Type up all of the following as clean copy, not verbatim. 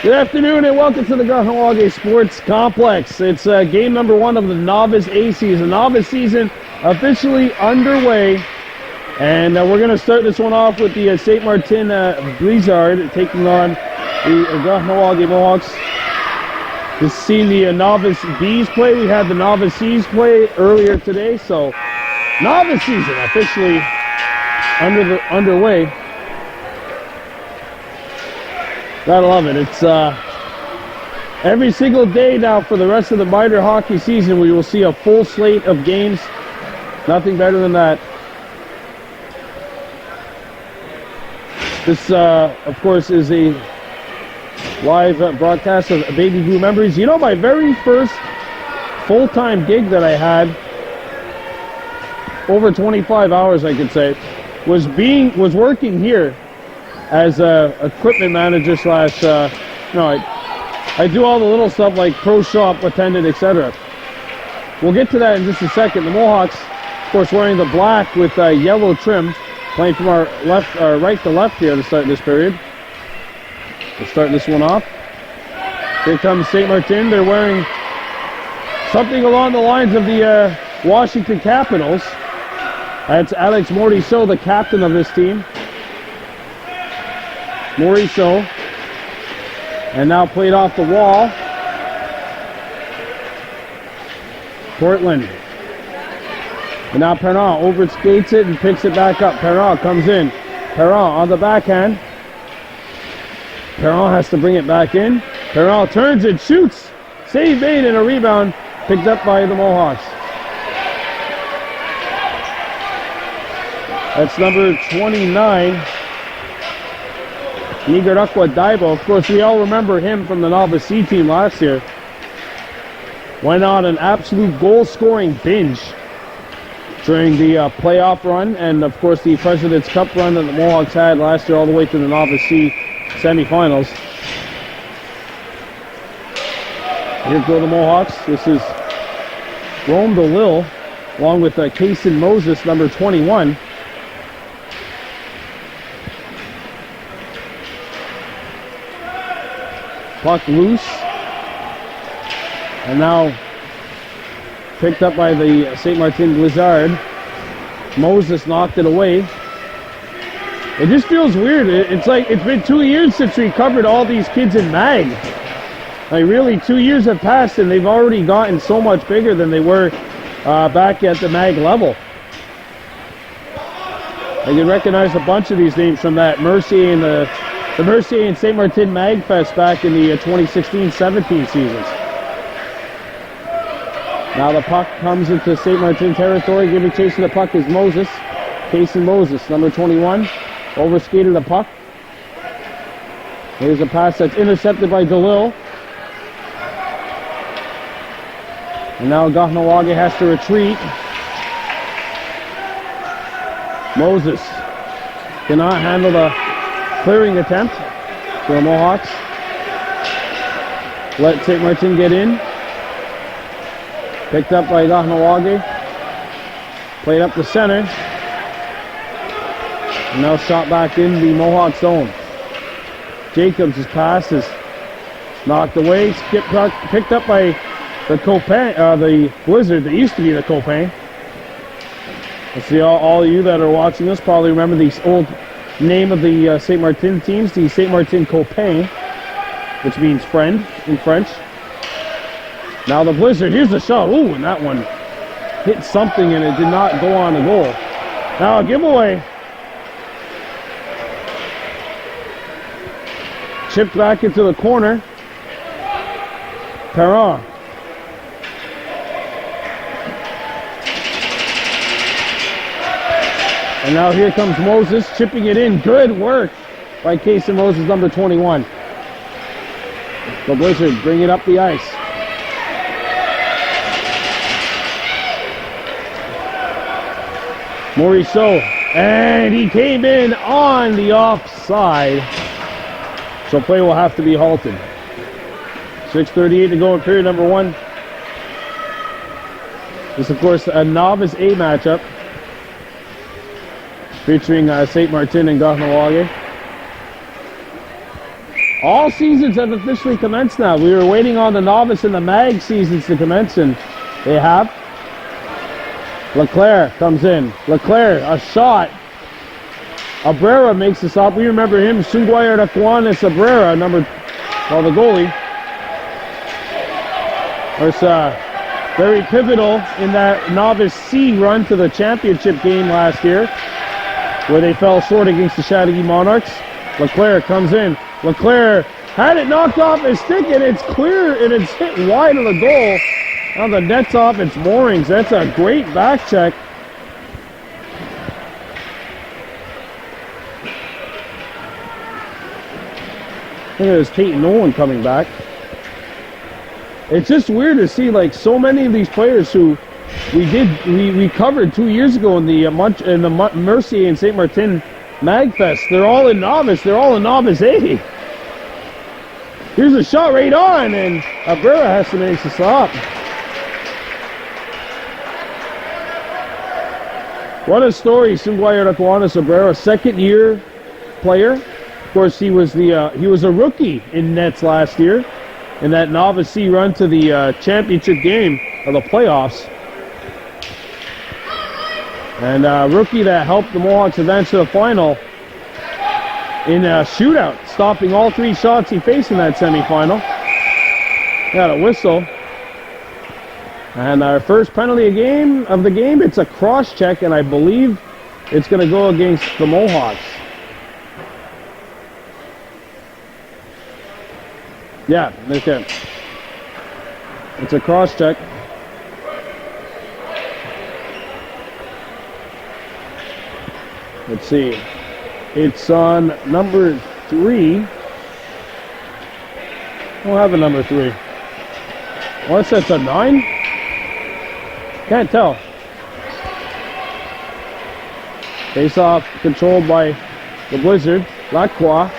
Good afternoon and welcome to the Kahnawake Sports Complex. It's game number 1 of the Novice A season. Novice season officially underway. And we're going to start this one off with the St. Martin Blizzard taking on the Kahnawake Mohawks. Just seen the Novice Bs play. We had the Novice Cs play earlier today. So Novice season officially underway. Gotta love it. It's every single day now for the rest of the minor hockey season. We will see a full slate of games. Nothing better than that. This, of course, is a live broadcast of Baby Blue Memories. You know, my very first full-time gig that I had, over 25 hours, I could say, was working here as a equipment manager slash, I do all the little stuff like pro shop attendant, etc. We'll get to that in just a second. The Mohawks, of course, wearing the black with yellow trim, playing from our right to left here to start this period. We'll start this one off. Here comes St. Martin. They're wearing something along the lines of the Washington Capitals. That's Alex Morisseau, the captain of this team. Morisseau, and now played off the wall. Portland. And now Perron overskates it and picks it back up. Perron comes in. Perron on the backhand. Perron has to bring it back in. Perron turns and shoots. Save made and a rebound picked up by the Mohawks. That's number 29. Nigarakwa Daibo. Of course, we all remember him from the Novice C team last year. Went on an absolute goal-scoring binge during the playoff run, and of course the President's Cup run that the Mohawks had last year all the way to the Novice C semifinals. Here go the Mohawks. This is Rome DeLille, along with Kason Moses, number 21. Puck loose, and now picked up by the St. Martin Blizzard. Moses knocked it away. It just feels weird. It's like it's been 2 years since we covered all these kids in MAG. Like really, 2 years have passed and they've already gotten so much bigger than they were back at the MAG level. I can recognize a bunch of these names from that Mercier and the Mercier and St. Martin Mag Fest back in the 2016-17 seasons. Now the puck comes into St. Martin territory. Giving chase to the puck is Moses. Kason Moses, number 21. Overskated the puck. Here's a pass that's intercepted by DeLille. And now Kahnawake has to retreat. Moses cannot handle the clearing attempt for the Mohawks. Let St. Martin get in. Picked up by Kahnawake. Played up the center. And now shot back in the Mohawk zone. Jacobs' pass is knocked away. Picked up by the Copain, the Blizzard that used to be the Copain. Let's see, all of you that are watching this probably remember these old name of the St. Martin teams, the St. Martin Copain, which means friend in French. Now the Blizzard, here's the shot. Ooh, and that one hit something and it did not go on the goal. Now a giveaway. Chipped back into the corner. Perron. And now here comes Moses chipping it in. Good work by Kason Moses, number 21. The Blizzard bring it up the ice. Morisseau, and he came in on the offside. So play will have to be halted. 6:38 to go in period number 1. This, of course, a Novice A matchup featuring St. Martin and Kahnawake. All seasons have officially commenced now. We were waiting on the novice and the mag seasons to commence, and they have. Leclerc comes in. Leclerc, a shot. Abrera makes the stop. We remember him, Sunguayar Aquanis Abrera, the goalie. Was very pivotal in that novice C run to the championship game last year, where they fell short against the Chateauguay Monarchs. Leclerc comes in. Leclerc had it knocked off his stick, and it's clear, and it's hit wide of the goal. Now the net's off its moorings. That's a great back check. Look at this Tate Nolan coming back. It's just weird to see like so many of these players who we covered 2 years ago in the Mercier and St. Martin Magfest. They're all in novice. They're all in novice A. Here's a shot right on, and Abrera has to make the stop. What a story, Sunguayar Aquanis Abrera, second-year player. Of course, he was a rookie in nets last year in that novice C run to the championship game of the playoffs. And a rookie that helped the Mohawks advance to the final in a shootout, stopping all 3 shots he faced in that semifinal. Got a whistle. And our first penalty of the game, it's a cross check, and I believe it's going to go against the Mohawks. Yeah, okay. It's a cross check. Let's see. It's on number 3. I don't have a number 3. What's that, a 9? Can't tell. Face off controlled by the Blizzard. Lacroix.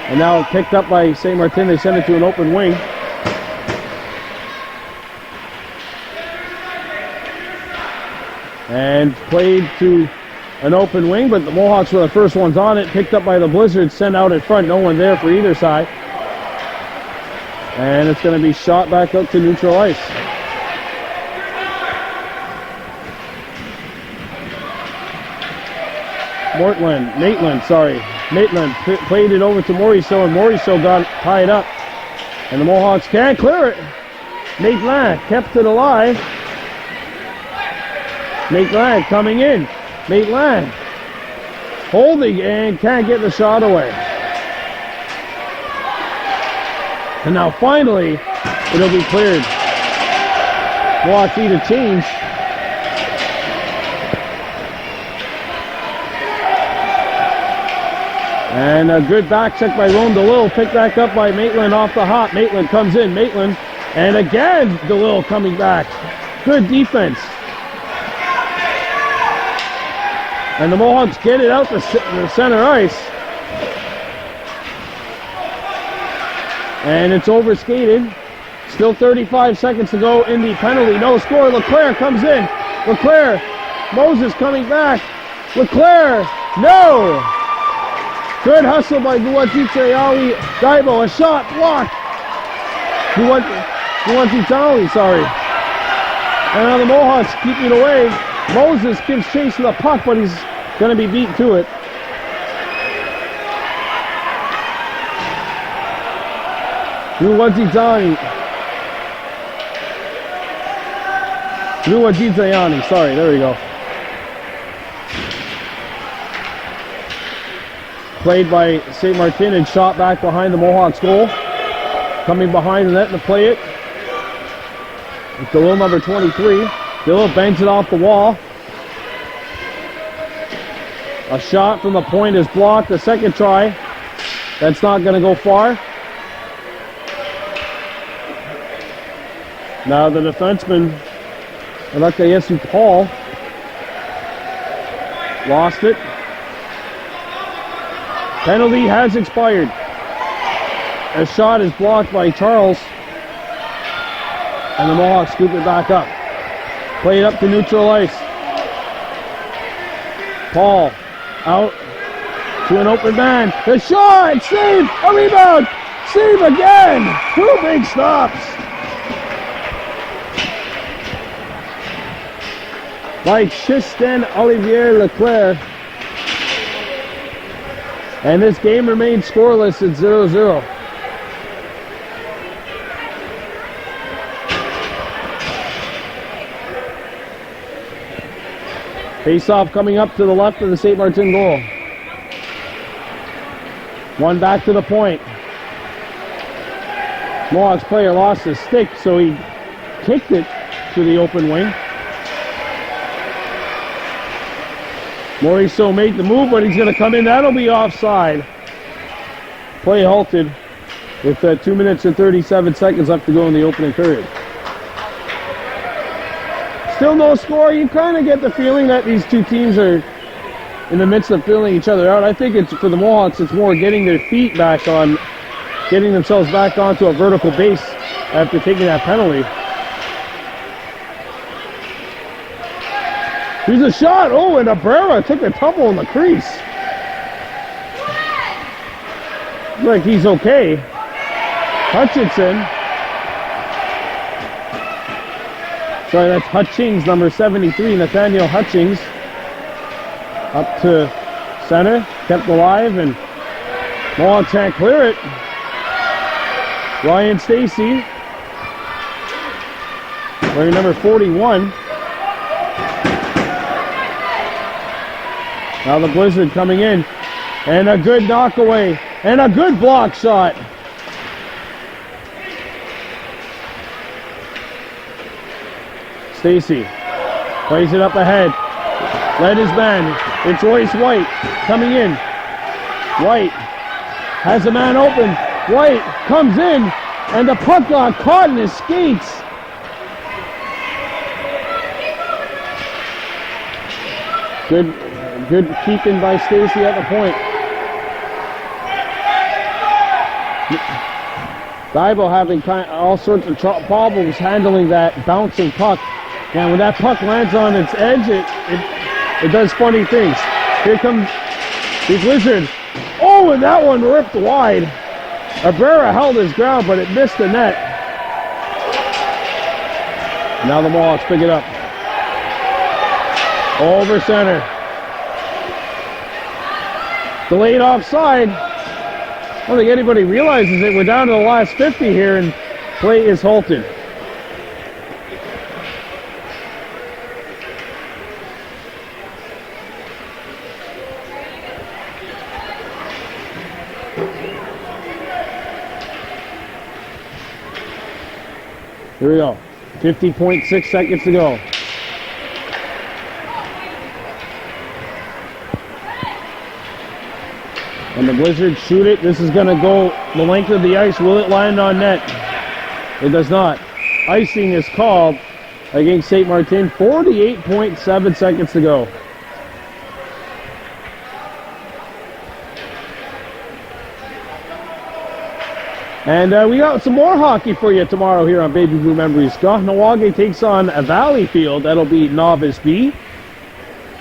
And now picked up by St. Martin. They send it to an open wing. And played to an open wing, but the Mohawks were the first ones on it. Picked up by the Blizzard, sent out in front. No one there for either side. And it's going to be shot back up to neutral ice. Maitland played it over to Morisseau, and Morisseau got tied up. And the Mohawks can't clear it. Maitland kept it alive. Maitland coming in. Maitland holding and can't get the shot away. And now finally, it'll be cleared. Mohawks need a change. And a good back check by Rome DeLille, picked back up by Maitland off the hop. Maitland comes in, and again DeLille coming back. Good defense. And the Mohawks get it out to the center ice. And it's overskated. Still 35 seconds to go in the penalty. No score. Leclerc comes in. Leclerc. Moses coming back. Leclerc. No. Good hustle by Guantitawi Daibo. A shot blocked. Guantitawi, sorry. And now the Mohawks keep it away. Moses gives chase to the puck, but he's going to be beat to it. Luwajizayani, sorry, there we go. Played by St. Martin and shot back behind the Mohawks goal. Coming behind the net to play it. It's the little number 23. Dillon bangs it off the wall. A shot from the point is blocked. The second try. That's not going to go far. Now the defenseman, Alakayesu Paul, lost it. Penalty has expired. A shot is blocked by Charles. And the Mohawks scoop it back up. Played up to neutral ice. Paul out To an open man. The shot! Save! A rebound! Save again! 2 big stops. By Tristan Olivier Leclerc. And this game remains scoreless at 0-0. Face-off coming up to the left of the St. Martin goal. One back to the point. Mohawks player lost his stick, so he kicked it to the open wing. Mauriceau made the move, but he's going to come in. That'll be offside. Play halted with 2 minutes and 37 seconds left to go in the opening period. Still no score. You kind of get the feeling that these two teams are in the midst of filling each other out. I think it's for the Mohawks, it's more getting their feet back on, getting themselves back onto a vertical base after taking that penalty. Here's a shot. Oh, and Abrera took a tumble in the crease. Looks like he's okay. Hutchinson. Sorry, that's Hutchings, number 73, Nathaniel Hutchings. Up to center, kept alive, and Mohawks can't clear it. Ryan Stacy, wearing number 41. Now the Blizzard coming in, and a good knockaway, and a good block shot. Stacy plays it up ahead. Led his man. It's Royce White coming in. White has a man open. White comes in, and the puck got caught in his skates. Good keeping by Stacy at the point. Dibo having all sorts of problems handling that bouncing puck. And when that puck lands on its edge, it does funny things. Here comes the Blizzard. Oh, and that one ripped wide. Abrera held his ground, but it missed the net. Now the Mohawks pick it up. Over center. Delayed offside. I don't think anybody realizes it. We're down to the last 50 here, and play is halted. Here we go. 50.6 seconds to go. And the Blizzard shoot it. This is going to go the length of the ice. Will it land on net? It does not. Icing is called against St. Martin. 48.7 seconds to go. And we got some more hockey for you tomorrow here on Baby Blue Memories. Kahnawake takes on Valleyfield. That'll be Novice B.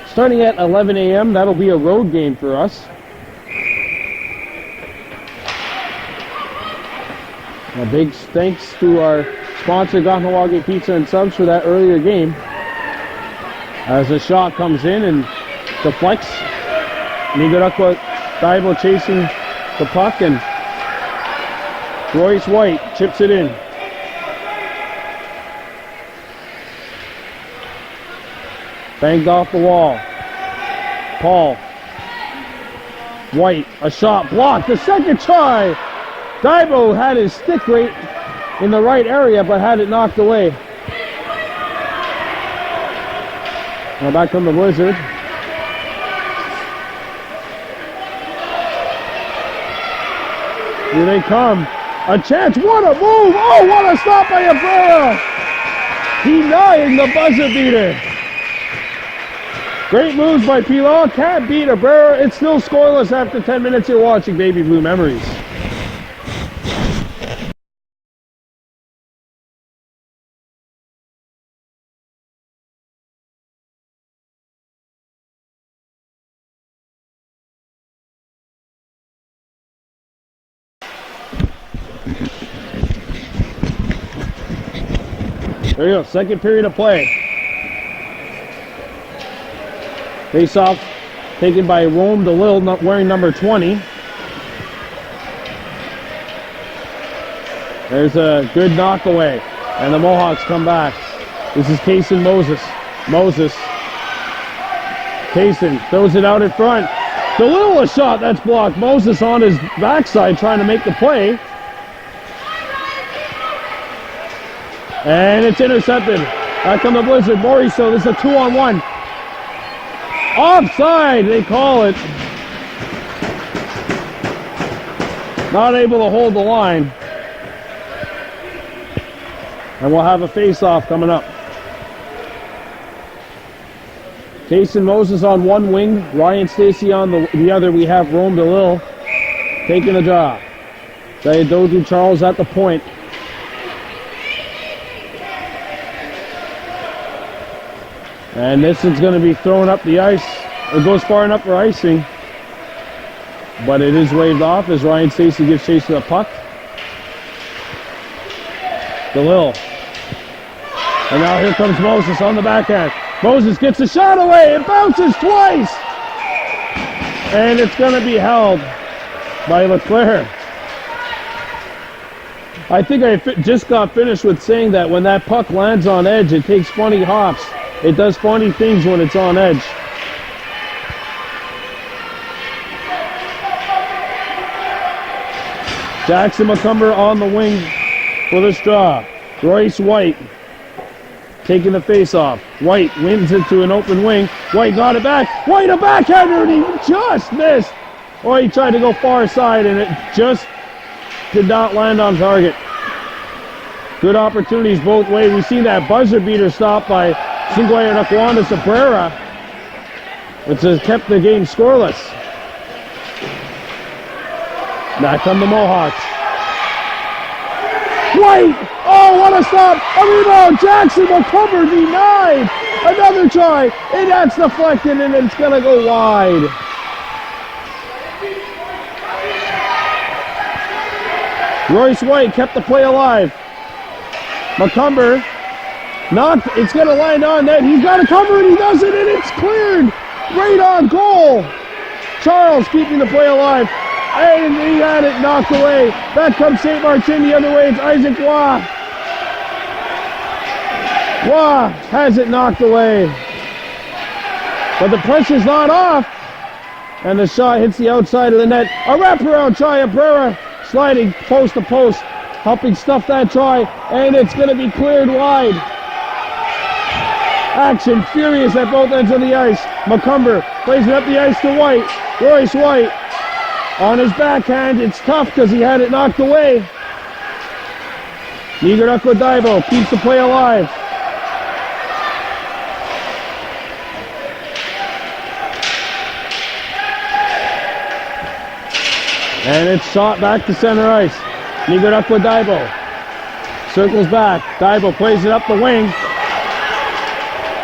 Starting at 11 a.m. That'll be a road game for us. A big thanks to our sponsor, Kahnawake Pizza and Subs, for that earlier game. As a shot comes in and deflects. Nigarakwa Dibo chasing the puck, and Royce White chips it in. Banged off the wall. Paul. White, a shot blocked. The second try. Dibo had his stick right in the right area, but had it knocked away. Now back from the Blizzard. Here they come. A chance. What a move. Oh, what a stop by Abrera. Denying the buzzer beater. Great moves by Pilar. Can't beat Abrera. It's still scoreless after 10 minutes. You're watching Baby Blue Memories. There you go, second period of play. Face-off taken by Rome DeLille, wearing number 20. There's a good knockaway, and the Mohawks come back. This is Kaysen Moses. Kaysen throws it out in front. DeLille a shot, that's blocked. Moses on his backside trying to make the play. And it's intercepted. Back on the Blizzard. Mauricio, this is a 2-on-1. Offside, they call it. Not able to hold the line. And we'll have a face-off coming up. Kaysen Moses on one wing, Ryan Stacy on the other. We have Rome DeLille taking the draw. Dodu Charles at the point. And this is going to be thrown up the ice. It goes far enough for icing. But it is waved off as Ryan Stacy gives chase to the puck. DeLille. And now here comes Moses on the backhand. Moses gets a shot away. It bounces twice. And it's going to be held by Leclerc. I think I just got finished with saying that when that puck lands on edge, it takes funny hops. It does funny things when it's on edge. Jackson McCumber on the wing for this draw. Royce White taking the face-off. White wins it to an open wing. White got it back. White a backhander, and he just missed. Oh, he tried to go far side, and it just did not land on target. Good opportunities both ways. We've seen that buzzer beater stop by Singuaya Nakwanda Sabrera, which has kept the game scoreless. Back come the Mohawks. White! Oh, what a stop! A rebound! Jackson McCumber denied! Another try, and that's deflected, and it's going to go wide. Royce White kept the play alive. McCumber knocked, it's going to land on net. He's got to cover it, he does it, and it's cleared! Right on goal! Charles keeping the play alive. And he had it knocked away. Back comes St. Martin the other way. It's Isaac Waugh. Waugh has it knocked away. But the pressure's not off. And the shot hits the outside of the net. A wraparound try. Abrera sliding post to post. Helping stuff that try. And it's going to be cleared wide. Action furious at both ends of the ice. McCumber plays it up the ice to White. Royce White. On his backhand, it's tough because he had it knocked away. Nigarako Daibo keeps the play alive. And it's shot back to center ice. Nigarako Daibo circles back. Daibo plays it up the wing.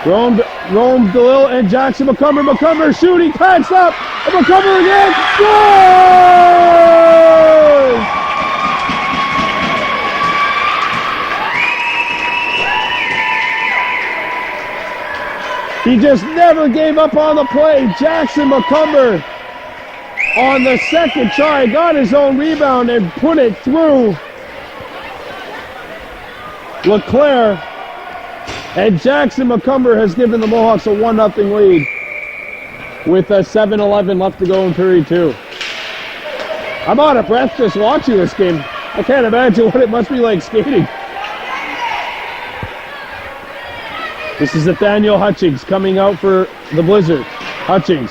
Rome DeLille and Jackson McCumber. McCumber shooting, patched up. And McCumber again. Goal! He just never gave up on the play. Jackson McCumber on the second try got his own rebound and put it through Leclerc. And Jackson McCumber has given the Mohawks a 1-0 lead with 7:11 left to go in period 2. I'm out of breath just watching this game. I can't imagine what it must be like skating. This is Nathaniel Hutchings coming out for the Blizzard. Hutchings.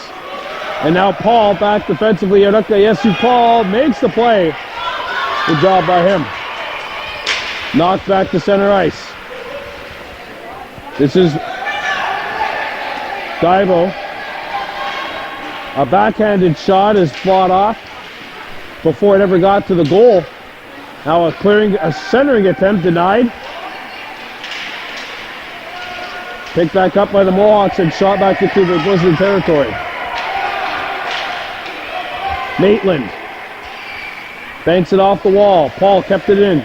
And now Paul back defensively at Yesu. Paul makes the play. Good job by him. Knocked back to center ice. This is Daibo. A backhanded shot is fought off before it ever got to the goal. Now a centering attempt denied. Picked back up by the Mohawks and shot back into the Blizzard territory. Maitland banks it off the wall. Paul kept it in.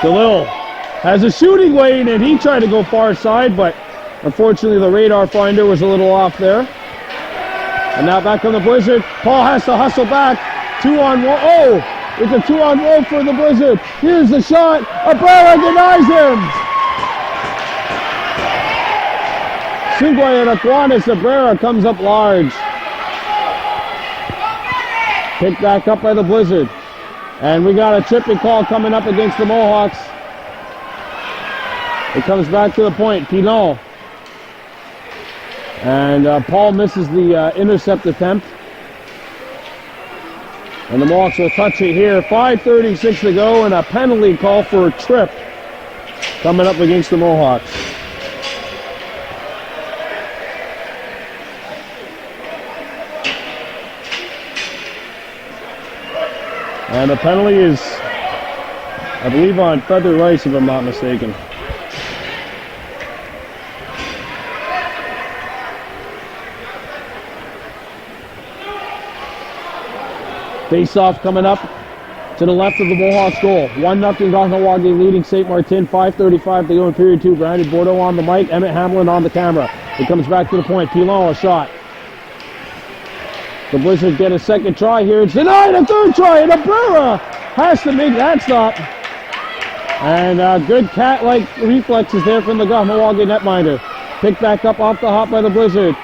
DeLille has a shooting lane, and he tried to go far side, but unfortunately the radar finder was a little off there. And now back on the Blizzard. Paul has to hustle back. 2-on-1. Oh, it's a 2-on-1 for the Blizzard. Here's the shot. Abrera denies him. Sugway and Aquanis. Abrera comes up large. Picked back up by the Blizzard. And we got a tripping call coming up against the Mohawks. It comes back to the point. Pilon. And Paul misses the intercept attempt. And the Mohawks will touch it here. 5:36 to go, and a penalty call for a trip coming up against the Mohawks. And the penalty is, I believe, on Feather Rice, if I'm not mistaken. Face-off coming up to the left of the Mohawks goal. 1-0 Kahnawake leading St. Martin. 5:35 to go in period 2. Brandon Bordeaux on the mic. Emmett Hamlin on the camera. It comes back to the point. Pilon, a shot. The Blizzard get a second try here. It's denied. A third try. And Abrera has to make that stop. And good cat-like reflexes there from the Kahnawake netminder. Picked back up off the hop by the Blizzard.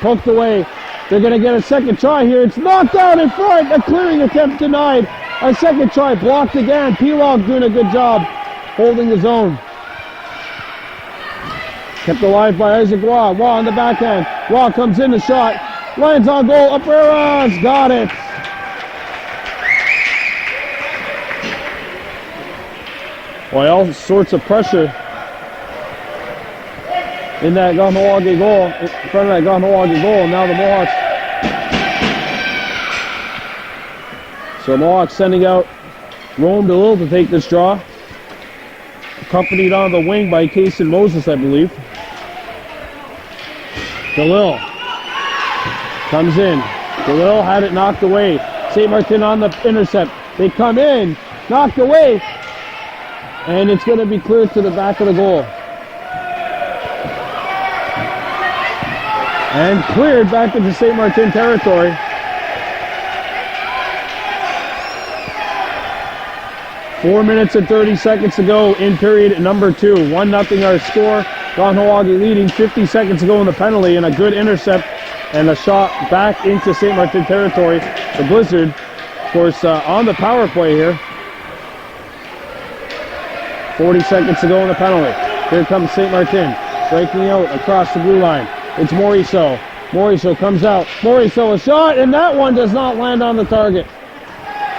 Poked away. They're going to get a second try here. It's knocked down in front. A clearing attempt denied. A second try blocked again. Pilog doing a good job holding the zone. Kept alive by Isaac Waugh. Waugh on the backhand. Waugh comes in the shot. Lands on goal. Abrera's got it. Boy, all sorts of pressure in that Kahnawake goal, in front of that Kahnawake goal, and now the Mohawks. So Mohawks sending out Rome DeLille to take this draw. Accompanied on the wing by Kaysen Moses, I believe. DeLille comes in. DeLille had it knocked away. St. Martin on the intercept. They come in, knocked away, and it's going to be cleared to the back of the goal. And cleared back into St. Martin territory. 4 minutes and 30 seconds to go in period number 2. 1-0 our score. Kahnawake leading. 50 seconds to go in the penalty, and a good intercept and a shot back into St. Martin territory. The Blizzard, of course, on the power play here. 40 seconds to go in the penalty. Here comes St. Martin, breaking out across the blue line. It's Morisseau. Morisseau comes out. Morisseau a shot, and that one does not land on the target.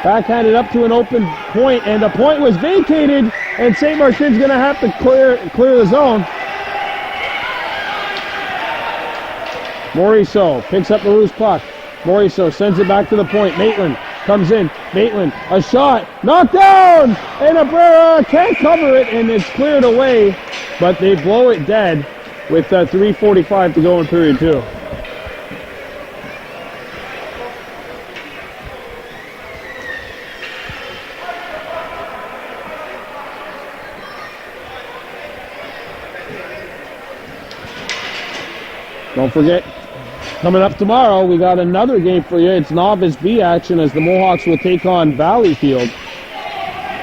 Backhanded up to an open point, and the point was vacated, and St. Martin's going to have to clear the zone. Morisseau picks up the loose puck. Morisseau sends it back to the point. Maitland comes in. Maitland, a shot, knocked down, and Abrera can't cover it, and it's cleared away, but they blow it dead with 3:45 to go in period 2. Don't forget, coming up tomorrow, we got another game for you. It's Novice B action as the Mohawks will take on Valleyfield.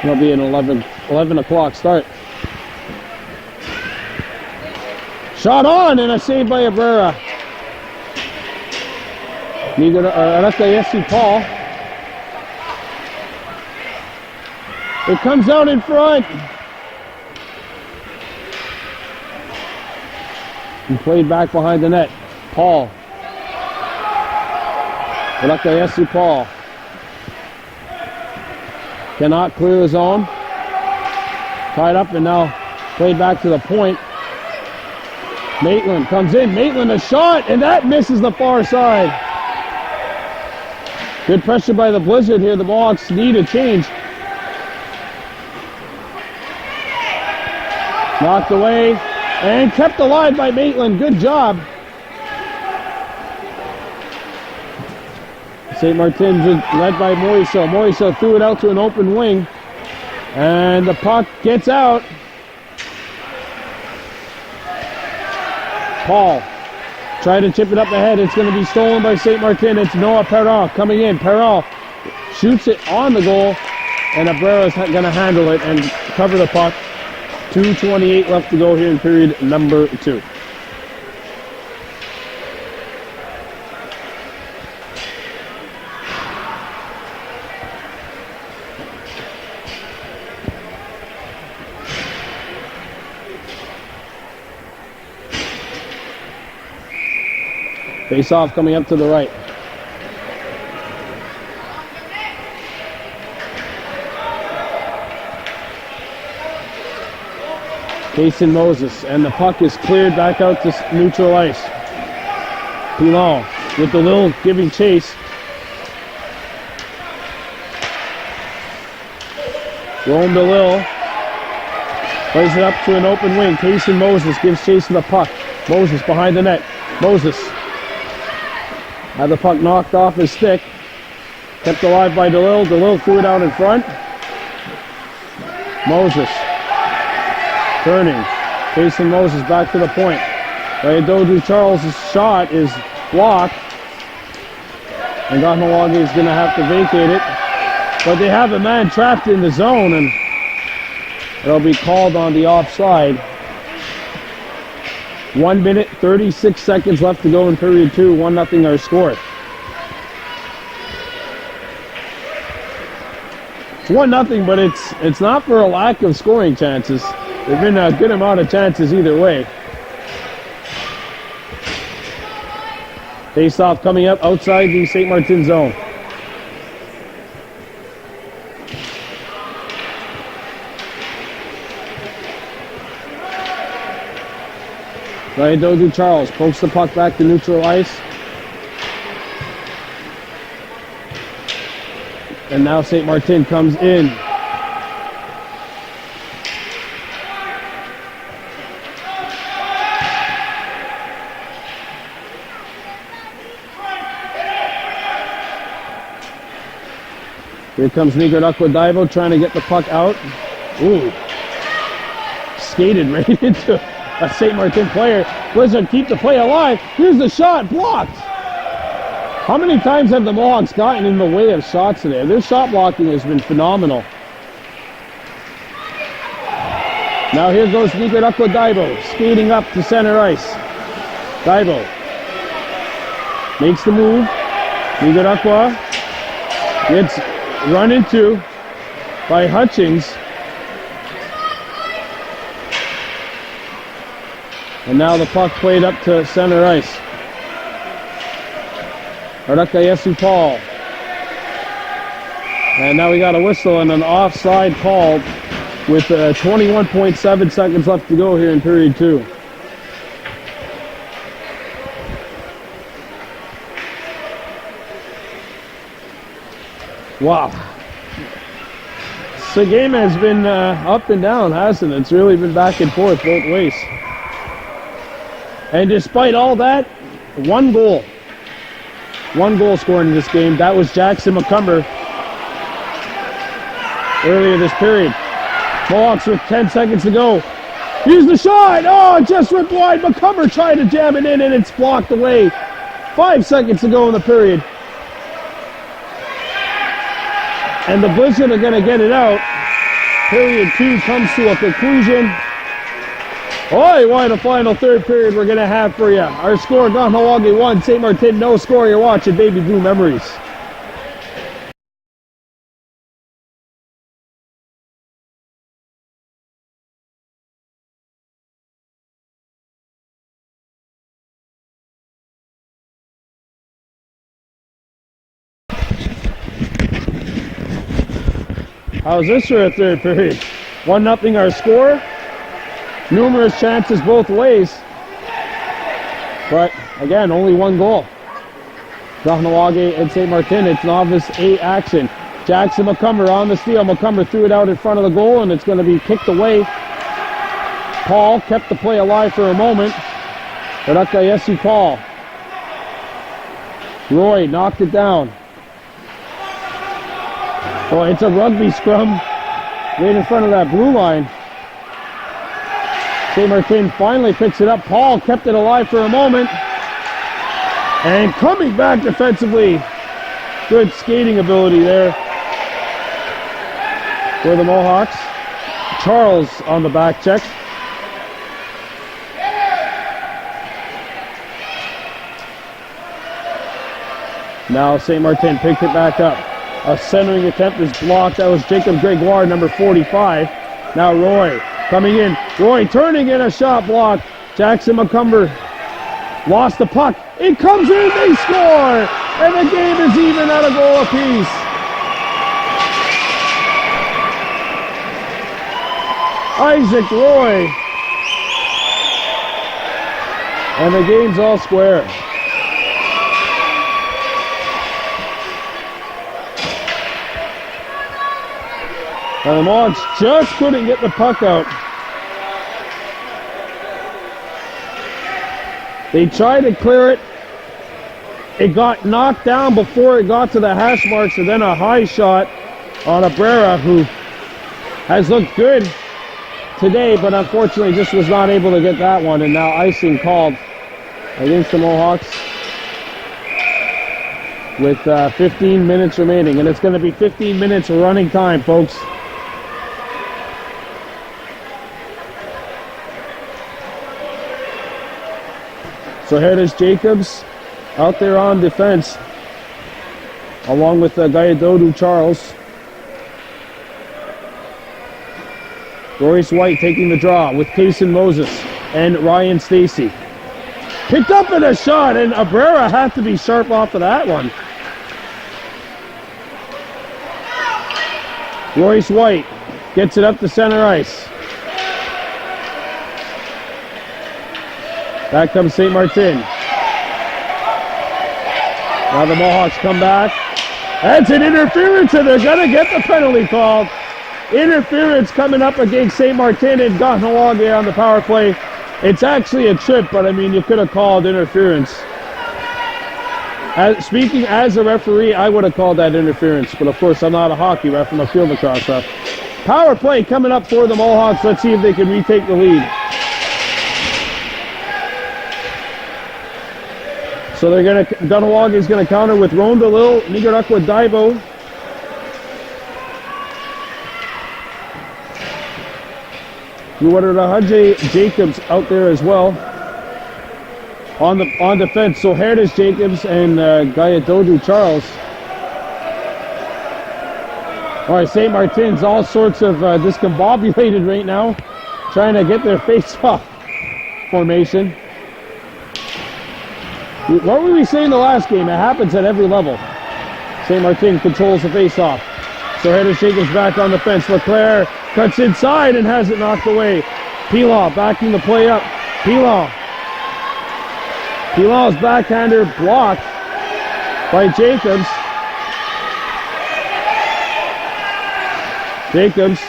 It'll be an 11 o'clock start. Shot on, and a save by Abrera. LHTO Paul. It comes out in front. He played back behind the net. Paul. LHTO Paul. Cannot clear his own. Tied up and now played back to the point. Maitland comes in. Maitland a shot, and that misses the far side. Good pressure by the Blizzard here. The Mohawks need a change. Knocked away and kept alive by Maitland. Good job. St. Martin led by Morisseau. Morisseau threw it out to an open wing, and the puck gets out. Paul trying to chip it up ahead. It's going to be stolen by St. Martin. It's Noah Perron coming in. Perron shoots it on the goal, and Abrera's going to handle it and cover the puck. 2:28 left to go here in period number 2. Face off coming up to the right. Kason Moses, and the puck is cleared back out to neutral ice. Pilon with the Lil giving chase. Rome to Lil. Plays it up to an open wing. Kason Moses gives chase to the puck. Moses behind the net. Moses had the puck knocked off his stick. Kept alive by DeLille. DeLille threw it out in front. Moses turning. Kason Moses back to the point. Dodu Charles' shot is blocked. And Kahnawake is going to have to vacate it. But they have a man trapped in the zone, and it'll be called on the offside. 1 minute, 36 seconds left to go in period 2. 1-0 our score. It's 1-0, but it's not for a lack of scoring chances. There've been a good amount of chances either way. Face-off coming up outside the St. Martin zone. Dodu Charles pokes the puck back to neutral ice. And now St. Martin comes in. Here comes Nicaragua Daibo trying to get the puck out. Ooh. Skated right into a St. Martin player. Blizzard keep the play alive. Here's the shot, blocked. How many times have the Mohawks gotten in the way of shots today? Their shot blocking has been phenomenal. Now here goes Nicaragua Daibo, skating up to center ice. Daibo makes the move. Nicaragua gets run into by Hutchings. And now the puck played up to center ice. Arakayesu Paul. And now we got a whistle and an offside called with 21.7 seconds left to go here in period 2. Wow. So the game has been up and down, hasn't it? It's really been back and forth both ways. And despite all that, one goal scored in this game. That was Jackson McCumber earlier this period. Mohawks with 10 seconds to go. Here's the shot. Oh, it just ripped wide. McCumber tried to jam it in, and it's blocked away. 5 seconds to go in the period. And the Blizzard are going to get it out. Period 2 comes to a conclusion. Oi, what a final third period we're going to have for you. Our score, Kahnawake 1, St. Martin no score. You're watching Baby Blue Memories. How's this for a third period? 1-0 our score. Numerous chances both ways. But again, only one goal. Kahnawake and St. Martin, it's Novice A action. Jackson McCumber on the steal. McCumber threw it out in front of the goal, and it's going to be kicked away. Paul kept the play alive for a moment. Arakayesu Paul. Roy knocked it down. Oh, it's a rugby scrum right in front of that blue line. St. Martin finally picks it up. Paul kept it alive for a moment. And coming back defensively. Good skating ability there for the Mohawks. Charles on the back check. Now St. Martin picked it back up. A centering attempt is blocked. That was Jacob Gregoire, number 45. Now Roy coming in. Roy turning in, a shot block. Jackson McCumber lost the puck. It comes in, they score! And the game is even at a goal apiece. Isaac Roy. And the game's all square. And the Mohawks just couldn't get the puck out. They tried to clear it. It got knocked down before it got to the hash marks, and then a high shot on Abrera, who has looked good today, but unfortunately just was not able to get that one. And now icing called against the Mohawks with 15 minutes remaining. And it's going to be 15 minutes running time, folks. So Heritage Jacobs out there on defense, along with Gayadodu Charles. Royce White taking the draw with Kaysen Moses and Ryan Stacy. Picked up in a shot, and Abrera had to be sharp off of that one. Royce White gets it up to center ice. Back comes St. Martin. Now the Mohawks come back. That's an interference, and they're going to get the penalty called. Interference coming up against St. Martin and Kahnawake on the power play. It's actually a trip, but I mean, you could have called interference. Speaking as a referee, I would have called that interference, but of course I'm not a hockey ref, I'm a field lacrosse ref. Power play coming up for the Mohawks. Let's see if they can retake the lead. So they're going to, Kahnawake is going to counter with Rondalil, Nicaragua Daibo. Hajj Jacobs out there as well on defense. So Heritage Jacobs and Gayadodu Charles. All right, St. Martin's all sorts of discombobulated right now, trying to get their face-off formation. What were we saying the last game? It happens at every level. St. Martin controls the face-off. So Heritage Jacobs back on the fence. Leclerc cuts inside and has it knocked away. Pilaw backing the play up. Pilaw's backhander blocked by Jacobs. Jacobs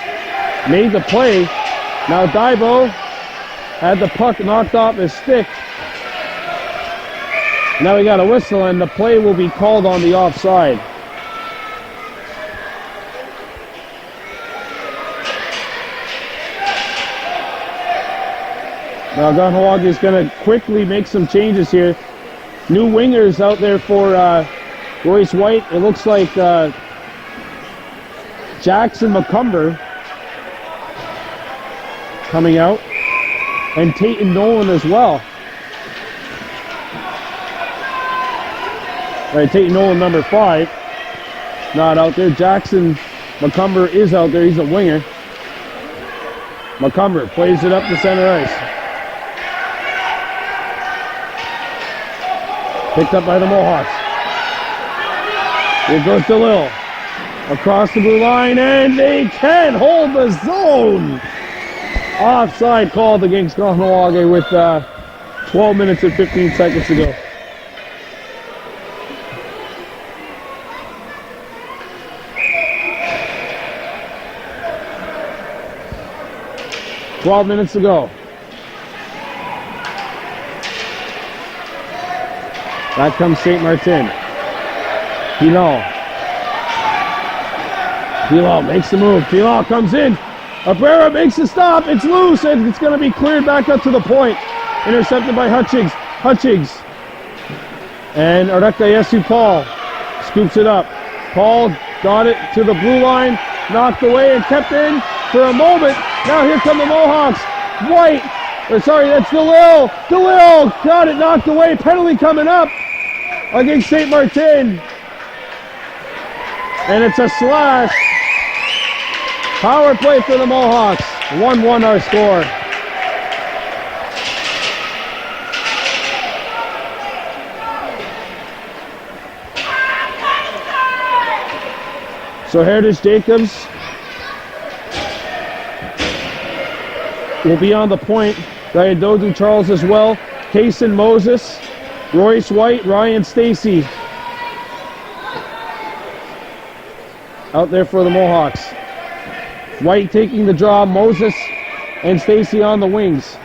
made the play. Now Daibo had the puck knocked off his stick. Now we got a whistle, and the play will be called on the offside. Now Kahnawake is going to quickly make some changes here. New wingers out there for Royce White. It looks like Jackson McCumber coming out, and Tayton Nolan as well. All right, Tayton Nolan, number 5, not out there. Jackson McCumber is out there. He's a winger. McCumber plays it up to center ice. Picked up by the Mohawks. Here goes DeLille. Across the blue line, and they can hold the zone. Offside called against Kahnawake with 12 minutes and 15 seconds to go. Twelve minutes to go. Back comes St. Martin. Pilaw makes the move. Pilaw comes in. Abrera makes a stop. It's loose, and it's going to be cleared back up to the point. Intercepted by Hutchings. And Arakayesu Paul scoops it up. Paul got it to the blue line, knocked away and kept in for a moment. Now here come the Mohawks. That's DeLille. DeLille got it knocked away. Penalty coming up against St. Martin. And it's a slash. Power play for the Mohawks. 1-1 our score. So Heritage Jacobs will be on the point. Diadodu Charles as well. Kaysen Moses, Royce White, Ryan Stacy. Out there for the Mohawks. White taking the draw, Moses and Stacy on the wings.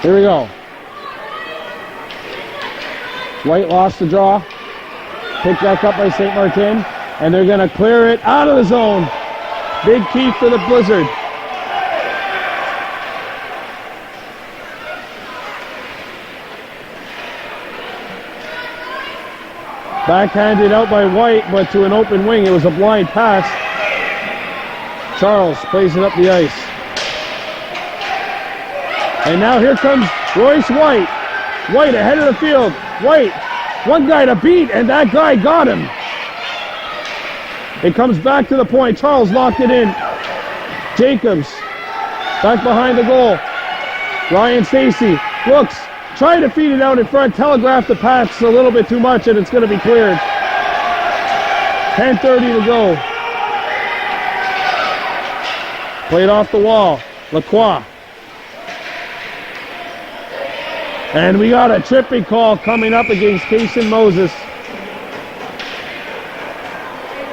Here we go. White lost the draw. Picked back up by St. Martin. And they're going to clear it out of the zone. Big key for the Blizzard. Backhanded out by White, but to an open wing. It was a blind pass. Charles plays it up the ice. And now here comes Royce White. White ahead of the field. White, one guy to beat, and that guy got him. It comes back to the point. Charles locked it in. Jacobs back behind the goal. Ryan Stacy looks, trying to feed it out in front, telegraphed the pass a little bit too much, and it's going to be cleared. 10:30 to go. Played off the wall. Lacroix. And we got a tripping call coming up against Kaysen Moses.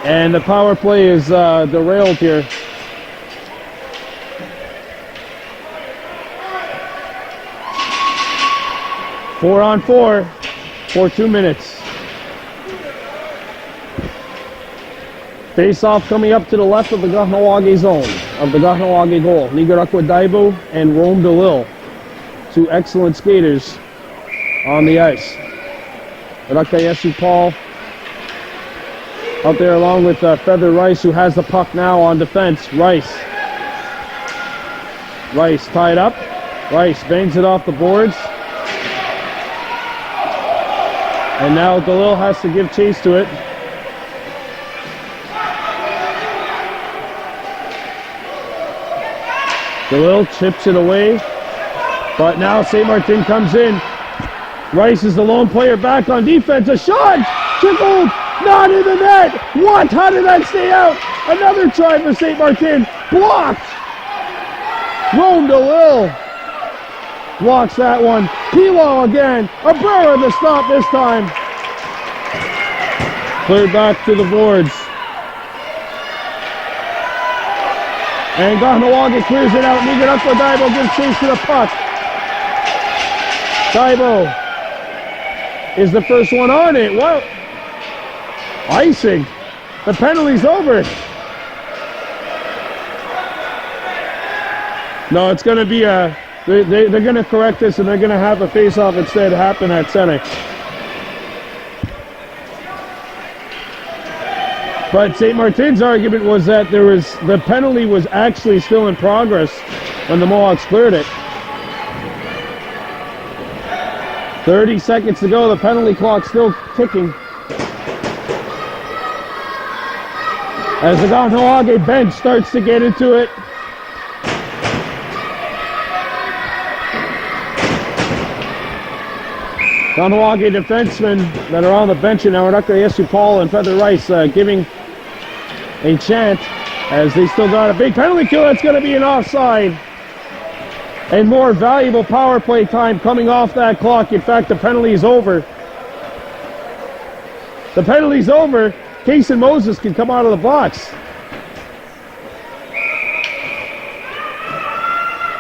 And the power play is derailed here. Four on four for 2 minutes. Face-off coming up to the left of the Kahnawake zone, of the Kahnawake goal. Nigarakwa Daibo and Rome DeLille. Two excellent skaters on the ice. Rakayesu Paul out there along with Feather Rice, who has the puck now on defense. Rice tied up. Rice bangs it off the boards. And now DeLille has to give chase to it. DeLille chips it away. But now St. Martin comes in. Rice is the lone player back on defense. A shot! Trickled! Not in the net! What? How did that stay out? Another try for St. Martin. Blocked! Rome DeLille blocks that one. Pilo again. Abrera the stop this time. Cleared back to the boards. And Kahnawake clears it out. Nigarakwa Daibo gives chase to the puck. Daibo is the first one on it. What? Icing. The penalty's over. No, it's going to be a... They're going to correct this, and they're going to have a face-off instead happen at center. But St. Martin's argument was that the penalty was actually still in progress when the Mohawks cleared it. 30 seconds to go, the penalty clock still ticking. As the Kahnawake bench starts to get into it. Kahnawake defensemen that are on the bench now, Rakayesu Paul and Feather Rice giving a chant as they still got a big penalty kill. That's going to be an offside. And more valuable power play time coming off that clock. In fact, the penalty is over. The penalty's over. Kaysen Moses can come out of the box.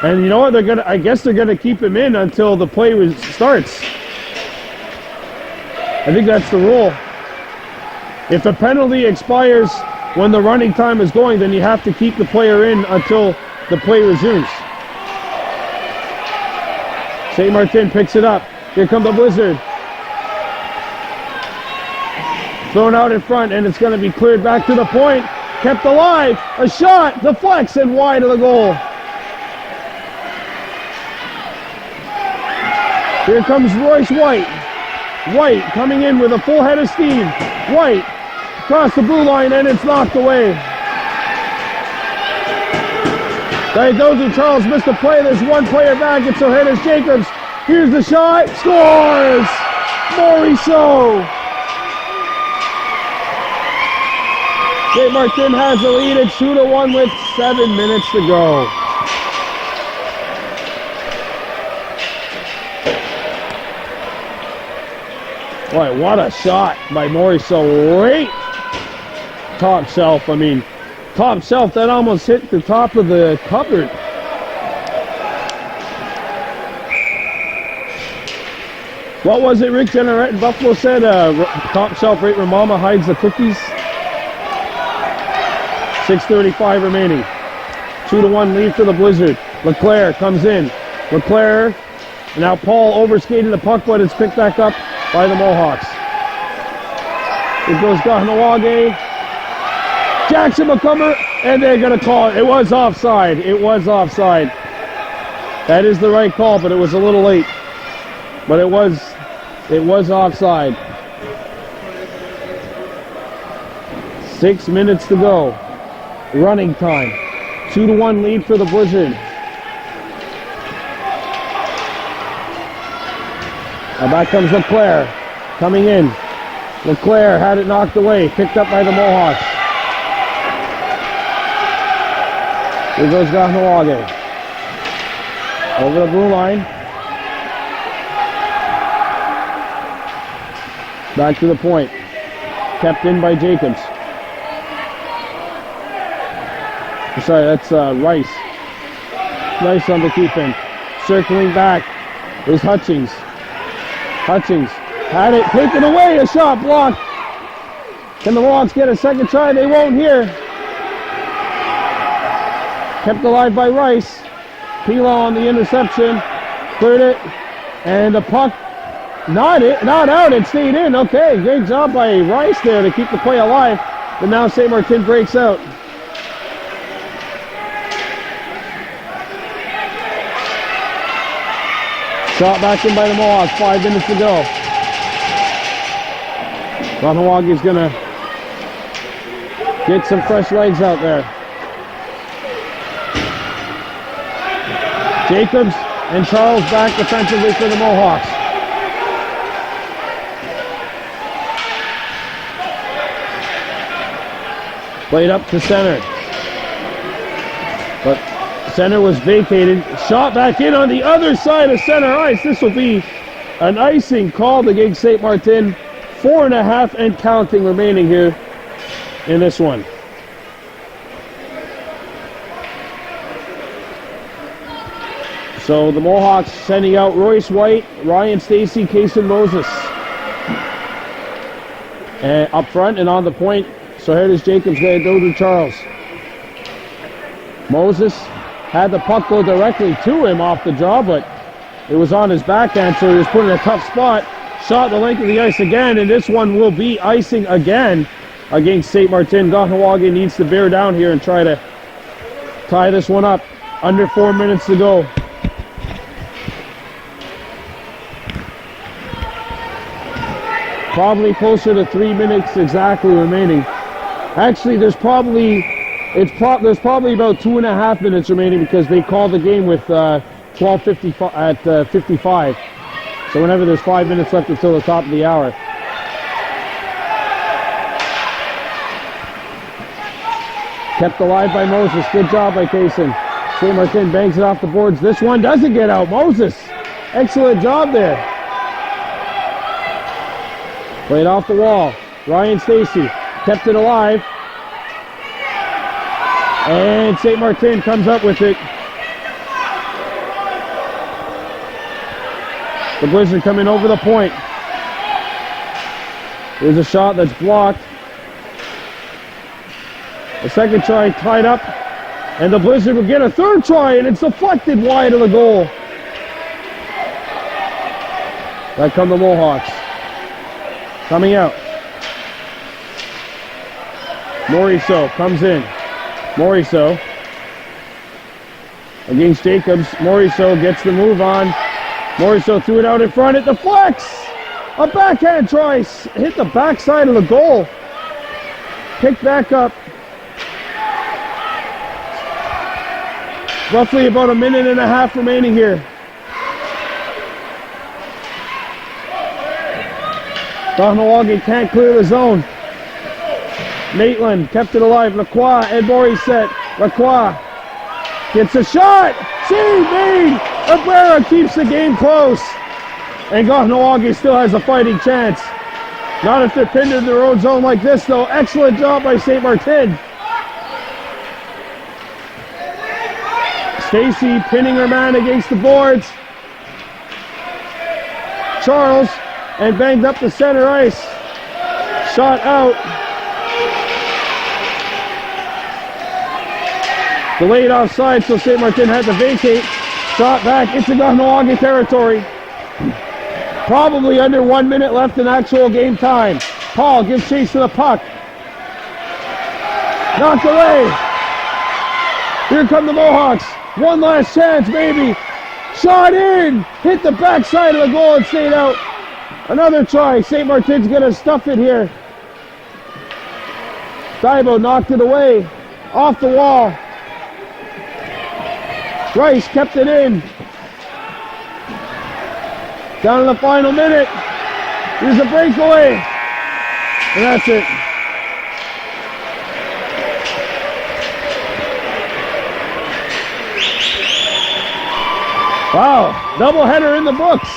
And you know what? I guess they're gonna keep him in until the play starts. I think that's the rule. If the penalty expires when the running time is going, then you have to keep the player in until the play resumes. St. Martin picks it up. Here comes the Blizzard. Thrown out in front, and it's going to be cleared back to the point. Kept alive. A shot. Deflects and wide of the goal. Here comes Royce White. White coming in with a full head of steam. White across the blue line, and it's knocked away. Those Charles missed a play. There's one player back. It's O'Hara's Jacobs. Here's the shot. Scores! Morisseau. St. Martin has the lead at 2-1 with 7 minutes to go. Boy, what a shot by Morisseau. Right top shelf. I mean, top shelf, that almost hit the top of the cupboard. What was it Rick Generette in Buffalo said? Top shelf right where Mama hides the cookies. 6:35 remaining. 2-1 lead for the Blizzard. LeClaire comes in. LeClaire, now Paul overskated the puck, but it's picked back up by the Mohawks. It goes Kahnawake. Jackson McCumber, and they're going to call it. It was offside. It was offside. That is the right call, but it was a little late. But it was offside. 6 minutes to go. Running time. 2-1 lead for the Blizzard. Now back comes LeClaire. Coming in. LeClaire had it knocked away. Picked up by the Mohawks. Here goes Kahnawake. Over the blue line. Back to the point. Kept in by Jacobs. Sorry, that's Rice. Rice on the keep-in. Circling back is Hutchings. Hutchings had it taken away. A shot blocked. Can the Mohawks get a second try? They won't here. Kept alive by Rice. Pilo on the interception. Cleared it. And the puck not out. It stayed in. Okay, great job by Rice there to keep the play alive. But now St. Martin breaks out. Shot back in by the Mohawks. 5 minutes to go. Kahnawake going to get some fresh legs out there. Jacobs and Charles back defensively for the Mohawks. Played up to center. But center was vacated. Shot back in on the other side of center ice. This will be an icing called against St. Martin. 4.5 and counting remaining here in this one. So the Mohawks sending out Royce White, Ryan Stacy, Kason Moses. And up front and on the point, so here it is Jacobs, Dodu Charles. Moses had the puck go directly to him off the draw, but it was on his backhand, so he was put in a tough spot. Shot the length of the ice again, and this one will be icing again against St. Martin. Kahnawake needs to bear down here and try to tie this one up. Under 4 minutes to go. Probably closer to 3 minutes exactly remaining. Actually, there's probably about 2.5 minutes remaining because they called the game with 12:55 at 55. So whenever there's 5 minutes left until the top of the hour. Kept alive by Moses. Good job by Kaysen. St. Martin bangs it off the boards. This one doesn't get out. Moses, excellent job there. Played off the wall. Ryan Stacy kept it alive. And St. Martin comes up with it. The Blizzard coming over the point. There's a shot that's blocked. The second try tied up, and the Blizzard will get a third try, and it's deflected wide of the goal. Back come the Mohawks. Coming out. Moriso comes in. Moriso against Jacobs. Moriso gets the move on. Moriso threw it out in front. It deflects. A backhand try. Hit the backside of the goal. Picked back up. Roughly about a minute and a half remaining here. Kahnawake can't clear the zone. Maitland kept it alive. Lacroix, Edmore set. Lacroix gets a shot. CV! Aguera keeps the game close. And Kahnawake still has a fighting chance. Not if they're pinned in their own zone like this, though. Excellent job by St. Martin. Stacy pinning her man against the boards. Charles, and banged up the center ice. Shot out. Delayed offside, so St. Martin had to vacate. Shot back into Kahnawake territory. Probably under 1 minute left in actual game time. Paul gives chase to the puck. Knocked away. Here come the Mohawks. One last chance, maybe. Shot in. Hit the backside of the goal and stayed out. Another try. St. Martin's going to stuff it here. Thibault knocked it away. Off the wall. Rice kept it in. Down to the final minute. Here's a breakaway. And that's it. Wow, doubleheader in the books.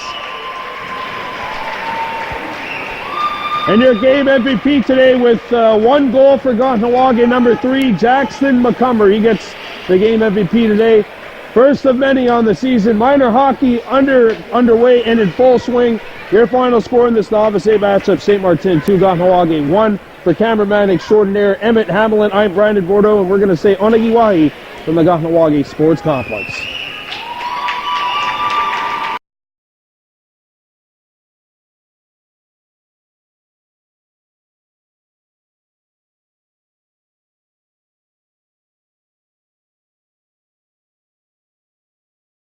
And your game MVP today with 1 goal for Kahnawake, number 3, Jackson McCumber. He gets the game MVP today. First of many on the season. Minor hockey underway and in full swing. Your final score in this Novice A matchup, St. Martin 2, Kahnawake 1. For cameraman extraordinaire Emmett Hamlin, I'm Brandon Bordeaux, and we're going to say Onagiwahi from the Kahnawake Sports Complex.